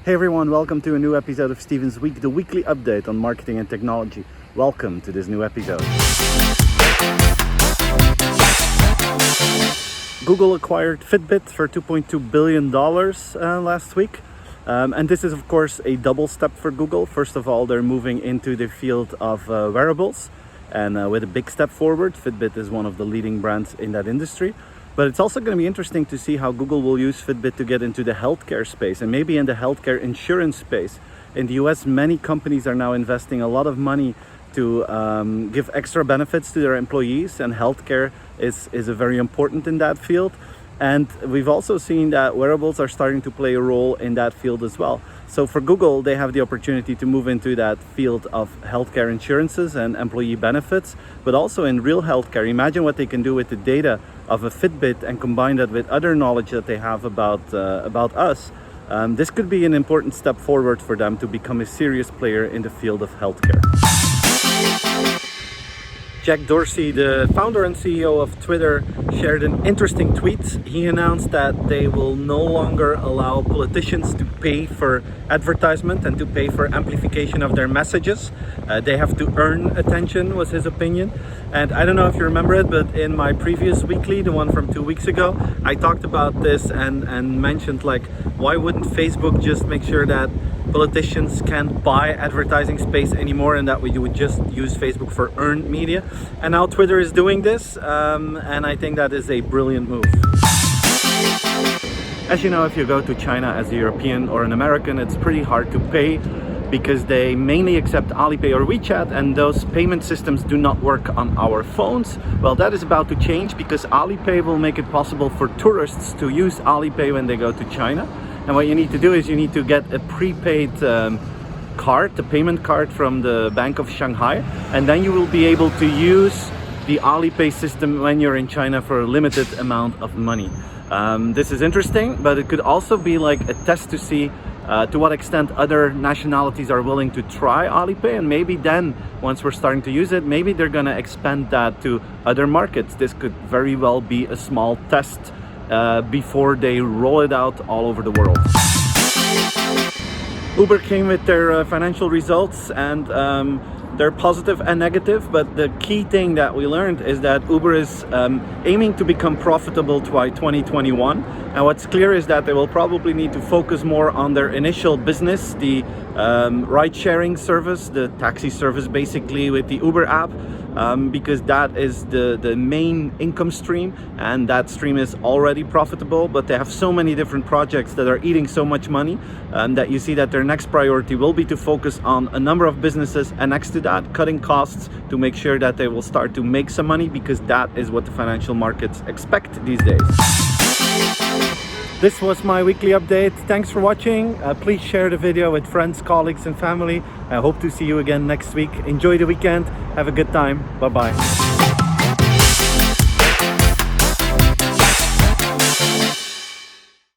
Hey everyone, welcome to a new episode of Steven's Week, the weekly update on marketing and technology. Welcome to this new episode. Google acquired Fitbit for $2.2 billion last week. And this is of course a double step for Google. First of all, they're moving into the field of wearables, and with a big step forward. Fitbit is one of the leading brands in that industry. But it's also going to be interesting to see how Google will use Fitbit to get into the healthcare space and maybe in the healthcare insurance space. In the US, many companies are now investing a lot of money to give extra benefits to their employees, and healthcare is very important in that field. And we've also seen that wearables are starting to play a role in that field as well. So for Google, they have the opportunity to move into that field of healthcare insurances and employee benefits, but also in real healthcare. Imagine what they can do with the data of a Fitbit and combine that with other knowledge that they have about us. This could be an important step forward for them to become a serious player in the field of healthcare. Jack Dorsey, the founder and CEO of Twitter, shared an interesting tweet. He announced that they will no longer allow politicians to pay for advertisement and to pay for amplification of their messages. They have to earn attention, was his opinion. And I don't know if you remember it, but in my previous weekly, the one from 2 weeks ago, I talked about this and mentioned, like, why wouldn't Facebook just make sure that politicians can't buy advertising space anymore, and that you would just use Facebook for earned media. And now Twitter is doing this, and I think that is a brilliant move. As you know, if you go to China as a European or an American, it's pretty hard to pay because they mainly accept AliPay or WeChat, and those payment systems do not work on our phones. Well, that is about to change because AliPay will make it possible for tourists to use AliPay when they go to China. And what you need to do is you need to get a prepaid card, the payment card from the Bank of Shanghai, and then you will be able to use the AliPay system when you're in China for a limited amount of money. This is interesting, but it could also be like a test to see to what extent other nationalities are willing to try AliPay, and maybe then, once we're starting to use it, maybe they're gonna expand that to other markets. This could very well be a small test before they roll it out all over the world. Uber came with their financial results, and they're positive and negative, but the key thing that we learned is that Uber is aiming to become profitable by 2021. And what's clear is that they will probably need to focus more on their initial business, the ride-sharing service, the taxi service basically with the Uber app, because that is the main income stream, and that stream is already profitable. But they have so many different projects that are eating so much money that you see that their next priority will be to focus on a number of businesses, and next to that, cutting costs to make sure that they will start to make some money, because that is what the financial markets expect these days. This was my weekly update. Thanks for watching. Please share the video with friends, colleagues and family. I hope to see you again next week. Enjoy the weekend. Have a good time. Bye-bye.